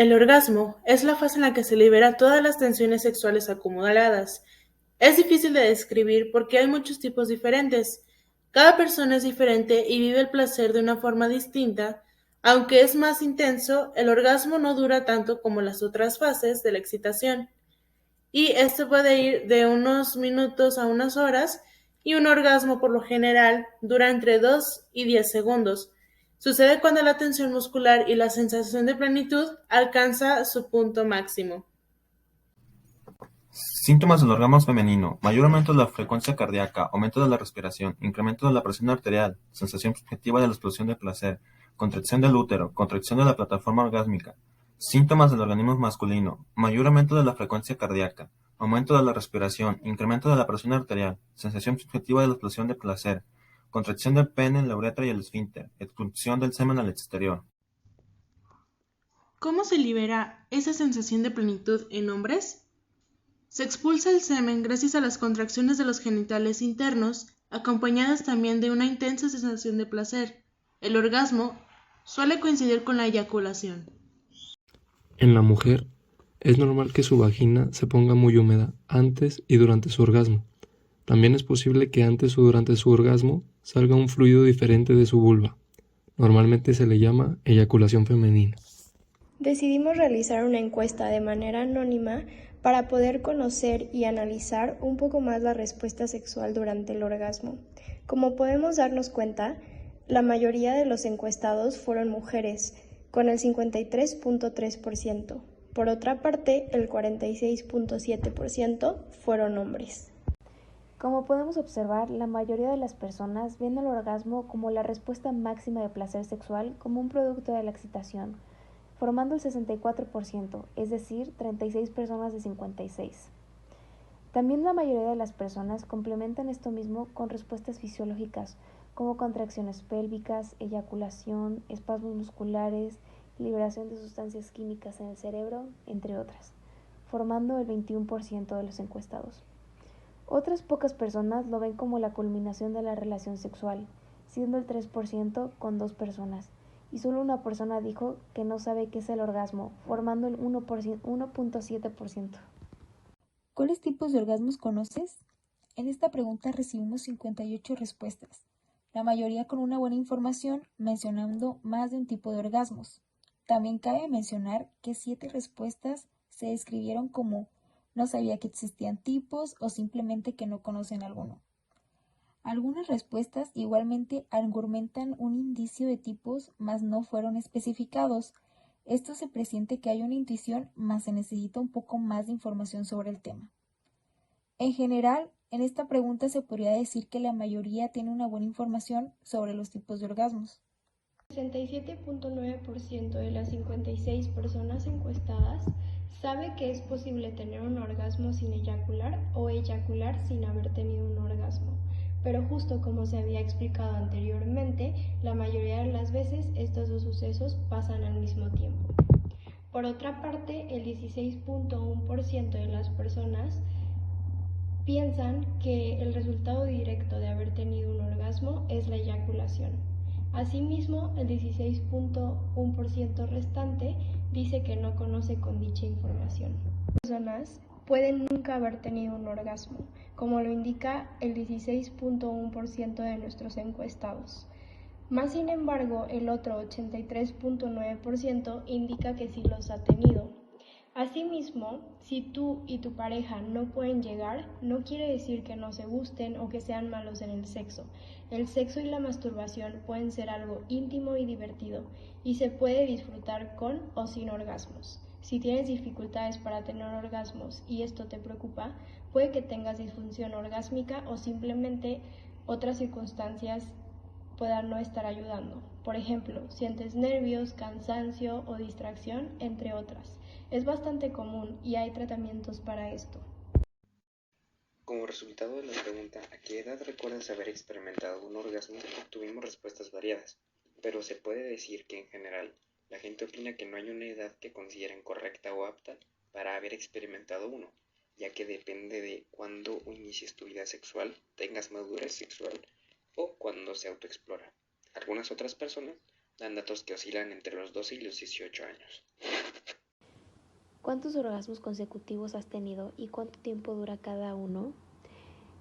El orgasmo es la fase en la que se libera todas las tensiones sexuales acumuladas. Es difícil de describir porque hay muchos tipos diferentes. Cada persona es diferente y vive el placer de una forma distinta. Aunque es más intenso, el orgasmo no dura tanto como las otras fases de la excitación. Y esto puede ir de unos minutos a unas horas, y un orgasmo por lo general dura entre 2 y 10 segundos. Sucede cuando la tensión muscular y la sensación de plenitud alcanza su punto máximo. Síntomas del orgasmo femenino: mayor aumento de la frecuencia cardíaca, aumento de la respiración, incremento de la presión arterial, sensación subjetiva de la explosión de placer, contracción del útero, contracción de la plataforma orgásmica. Síntomas del organismo masculino: mayor aumento de la frecuencia cardíaca, aumento de la respiración, incremento de la presión arterial, sensación subjetiva de la explosión de placer, contracción del pene, la uretra y el esfínter, expulsión del semen al exterior. ¿Cómo se libera esa sensación de plenitud en hombres? Se expulsa el semen gracias a las contracciones de los genitales internos, acompañadas también de una intensa sensación de placer. El orgasmo suele coincidir con la eyaculación. En la mujer, es normal que su vagina se ponga muy húmeda antes y durante su orgasmo. También es posible que antes o durante su orgasmo salga un fluido diferente de su vulva. Normalmente se le llama eyaculación femenina. Decidimos realizar una encuesta de manera anónima para poder conocer y analizar un poco más la respuesta sexual durante el orgasmo. Como podemos darnos cuenta, la mayoría de los encuestados fueron mujeres, con el 53.3%. Por otra parte, el 46.7% fueron hombres. Como podemos observar, la mayoría de las personas ven el orgasmo como la respuesta máxima de placer sexual como un producto de la excitación, formando el 64%, es decir, 36 personas de 56. También la mayoría de las personas complementan esto mismo con respuestas fisiológicas, como contracciones pélvicas, eyaculación, espasmos musculares, liberación de sustancias químicas en el cerebro, entre otras, formando el 21% de los encuestados. Otras pocas personas lo ven como la culminación de la relación sexual, siendo el 3% con dos personas, y solo una persona dijo que no sabe qué es el orgasmo, formando el 1.7%. ¿Cuáles tipos de orgasmos conoces? En esta pregunta recibimos 58 respuestas, la mayoría con una buena información mencionando más de un tipo de orgasmos. También cabe mencionar que 7 respuestas se describieron como no sabía que existían tipos o simplemente que no conocen alguno. Algunas respuestas igualmente argumentan un indicio de tipos, mas no fueron especificados. Esto se presiente que hay una intuición, mas se necesita un poco más de información sobre el tema. En general, en esta pregunta se podría decir que la mayoría tiene una buena información sobre los tipos de orgasmos. 67.9% de las 56 personas encuestadas sabe que es posible tener un orgasmo sin eyacular o eyacular sin haber tenido un orgasmo, pero justo como se había explicado anteriormente, la mayoría de las veces estos dos sucesos pasan al mismo tiempo. Por otra parte, el 16.1% de las personas piensan que el resultado directo de haber tenido un orgasmo es la eyaculación. Asimismo, el 16.1% restante dice que no conoce con dicha información. Las personas pueden nunca haber tenido un orgasmo, como lo indica el 16.1% de nuestros encuestados. Más sin embargo, el otro 83.9% indica que sí los ha tenido. Asimismo, si tú y tu pareja no pueden llegar, no quiere decir que no se gusten o que sean malos en el sexo. El sexo y la masturbación pueden ser algo íntimo y divertido, y se puede disfrutar con o sin orgasmos. Si tienes dificultades para tener orgasmos y esto te preocupa, puede que tengas disfunción orgásmica o simplemente otras circunstancias puedan no estar ayudando. Por ejemplo, sientes nervios, cansancio o distracción, entre otras. Es bastante común y hay tratamientos para esto. Como resultado de la pregunta ¿a qué edad recuerdas haber experimentado un orgasmo?, obtuvimos respuestas variadas, pero se puede decir que en general la gente opina que no hay una edad que consideren correcta o apta para haber experimentado uno, ya que depende de cuándo inicies tu vida sexual, tengas madurez sexual o cuando se autoexplora. Algunas otras personas dan datos que oscilan entre los 12 y los 18 años. ¿Cuántos orgasmos consecutivos has tenido y cuánto tiempo dura cada uno?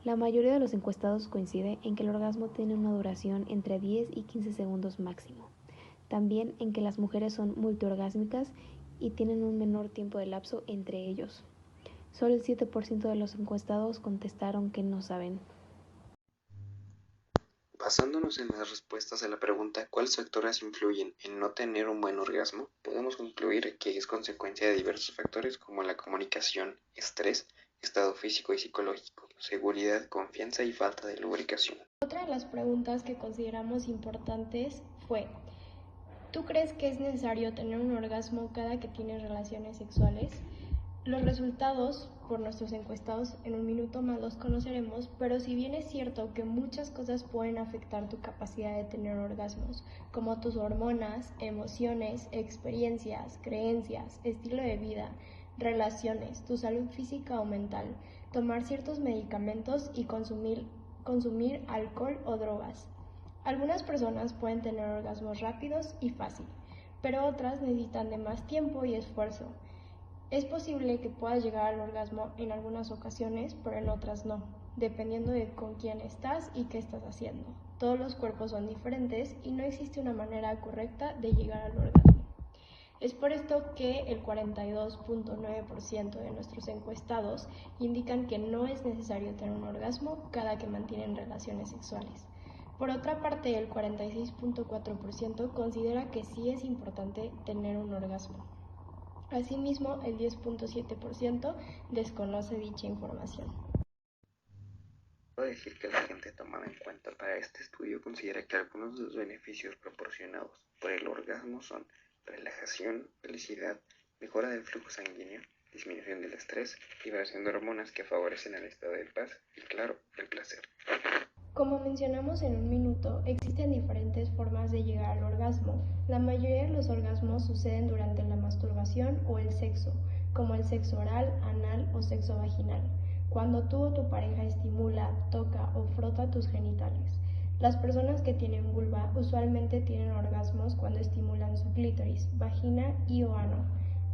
La mayoría de los encuestados coincide en que el orgasmo tiene una duración entre 10 y 15 segundos máximo. También en que las mujeres son multiorgásmicas y tienen un menor tiempo de lapso entre ellos. Solo el 7% de los encuestados contestaron que no saben. Basándonos en las respuestas a la pregunta ¿cuáles factores influyen en no tener un buen orgasmo?, podemos concluir que es consecuencia de diversos factores como la comunicación, estrés, estado físico y psicológico, seguridad, confianza y falta de lubricación. Otra de las preguntas que consideramos importantes fue: ¿tú crees que es necesario tener un orgasmo cada que tienes relaciones sexuales? Los resultados por nuestros encuestados en un minuto más los conoceremos, pero si bien es cierto que muchas cosas pueden afectar tu capacidad de tener orgasmos, como tus hormonas, emociones, experiencias, creencias, estilo de vida, relaciones, tu salud física o mental, tomar ciertos medicamentos y consumir alcohol o drogas. Algunas personas pueden tener orgasmos rápidos y fácil, pero otras necesitan de más tiempo y esfuerzo. Es posible que puedas llegar al orgasmo en algunas ocasiones, pero en otras no, dependiendo de con quién estás y qué estás haciendo. Todos los cuerpos son diferentes y no existe una manera correcta de llegar al orgasmo. Es por esto que el 42.9% de nuestros encuestados indican que no es necesario tener un orgasmo cada que mantienen relaciones sexuales. Por otra parte, el 46.4% considera que sí es importante tener un orgasmo. Asimismo, el 10.7% desconoce dicha información. Puedo decir que la gente tomada en cuenta para este estudio considera que algunos de los beneficios proporcionados por el orgasmo son relajación, felicidad, mejora del flujo sanguíneo, disminución del estrés, liberación de hormonas que favorecen el estado de paz y, claro, el placer. Como mencionamos en un minuto, existen diferentes formas de llegar al orgasmo. La mayoría de los orgasmos suceden durante la masturbación o el sexo, como el sexo oral, anal o sexo vaginal, cuando tú o tu pareja estimula, toca o frota tus genitales. Las personas que tienen vulva usualmente tienen orgasmos cuando estimulan su clítoris, vagina y o ano.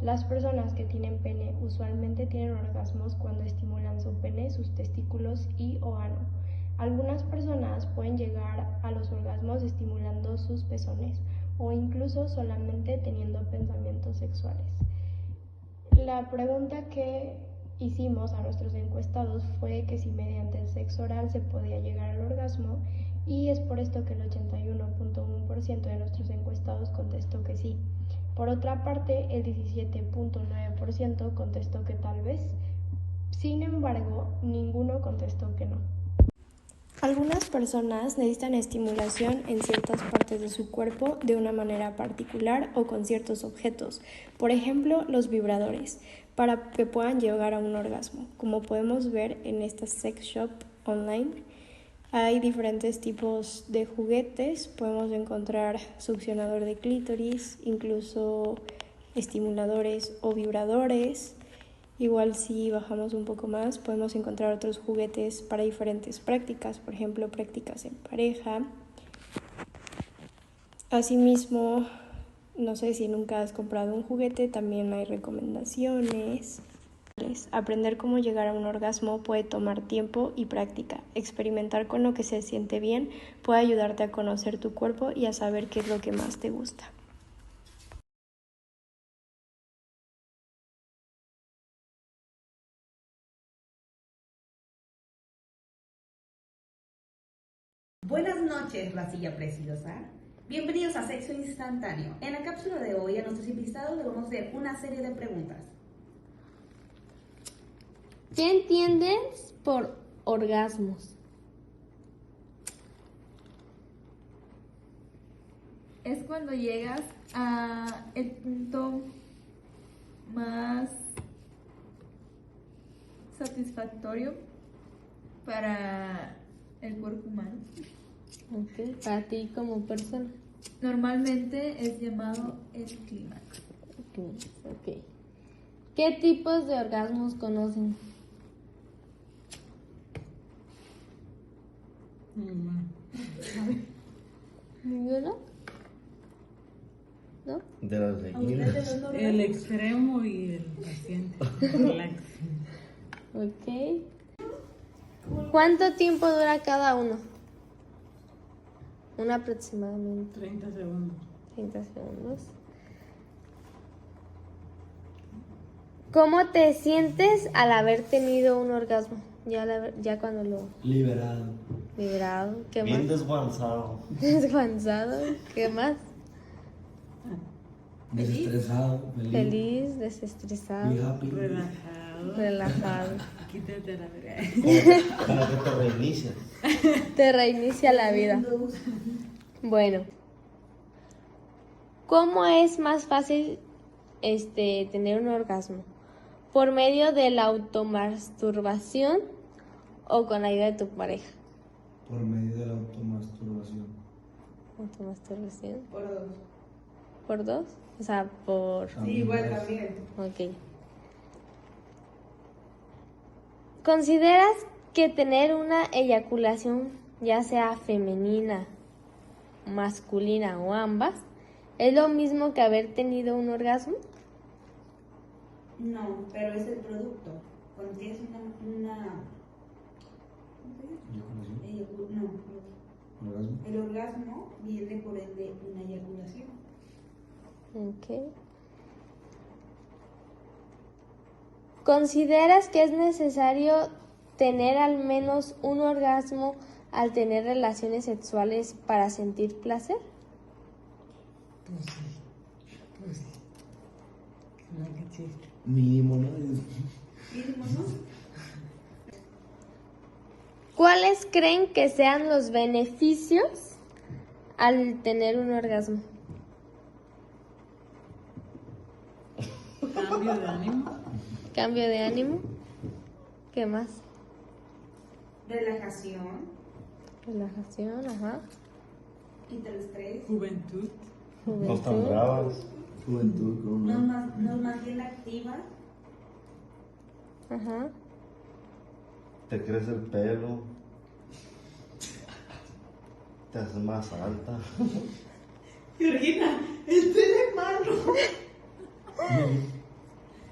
Las personas que tienen pene usualmente tienen orgasmos cuando estimulan su pene, sus testículos y o ano. Algunas personas pueden llegar a los orgasmos estimulando sus pezones o incluso solamente teniendo pensamientos sexuales. La pregunta que hicimos a nuestros encuestados fue que si mediante el sexo oral se podía llegar al orgasmo, y es por esto que el 81.1% de nuestros encuestados contestó que sí. Por otra parte, el 17.9% contestó que tal vez. Sin embargo, ninguno contestó que no. Algunas personas necesitan estimulación en ciertas partes de su cuerpo de una manera particular o con ciertos objetos, por ejemplo los vibradores, para que puedan llegar a un orgasmo. Como podemos ver en esta sex shop online, hay diferentes tipos de juguetes. Podemos encontrar succionador de clítoris, incluso estimuladores o vibradores. Igual si bajamos un poco más podemos encontrar otros juguetes para diferentes prácticas, por ejemplo prácticas en pareja. Asimismo, no sé si nunca has comprado un juguete, también hay recomendaciones. Aprender cómo llegar a un orgasmo puede tomar tiempo y práctica. Experimentar con lo que se siente bien puede ayudarte a conocer tu cuerpo y a saber qué es lo que más te gusta. Buenas noches, racilla preciosa. Bienvenidos a Sexo Instantáneo. En la cápsula de hoy a nuestros invitados les vamos a hacer una serie de preguntas. ¿Qué entiendes por orgasmos? Es cuando llegas a el punto más satisfactorio para el cuerpo humano. Ok, para ti como persona. Normalmente es llamado el clímax. Ok. ¿Qué tipos de orgasmos conocen? ¿Ninguno? ¿no? De las gallinas. El extremo y el paciente. Relax. Ok. ¿Cuánto tiempo dura cada uno? Aproximadamente. 30 segundos. 30 segundos. ¿Cómo te sientes al haber tenido un orgasmo? Ya cuando lo... Liberado. Liberado. ¿Qué Bien más? desguanzado. Descansado. ¿Qué más? Desestresado. Feliz, desestresado. Muy happy. Relajado. Quítate la verga. Como que te reinicias. Te reinicia la vida. Bueno. ¿Cómo es más fácil tener un orgasmo? ¿Por medio de la automasturbación o con la ayuda de tu pareja? Por medio de la automasturbación. ¿Automasturbación? Por 2. ¿Por 2? O sea, por... Sí, igual también. Ok. ¿Consideras que tener una eyaculación, ya sea femenina, masculina o ambas, es lo mismo que haber tenido un orgasmo? No, pero es el producto. Cuando tienes no, el orgasmo viene por ende una eyaculación. Ok. ¿Consideras que es necesario tener al menos un orgasmo al tener relaciones sexuales para sentir placer? Pues sí. No, qué chiste. Mínimo, ¿no? ¿Cuáles creen que sean los beneficios al tener un orgasmo? Cambio de ánimo. ¿Cambio de ánimo? ¿Qué más? Relajación. Relajación, ajá. Quita el estrés. Juventud. No están bravas. Juventud. Nos mantiene activa. Ajá. Te crece el pelo. Te haces más alta. Georgina, este es malo.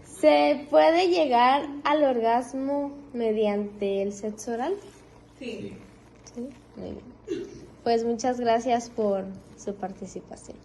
¿Se puede llegar al orgasmo mediante el sexo oral? Sí. Sí, muy bien. Pues muchas gracias por su participación.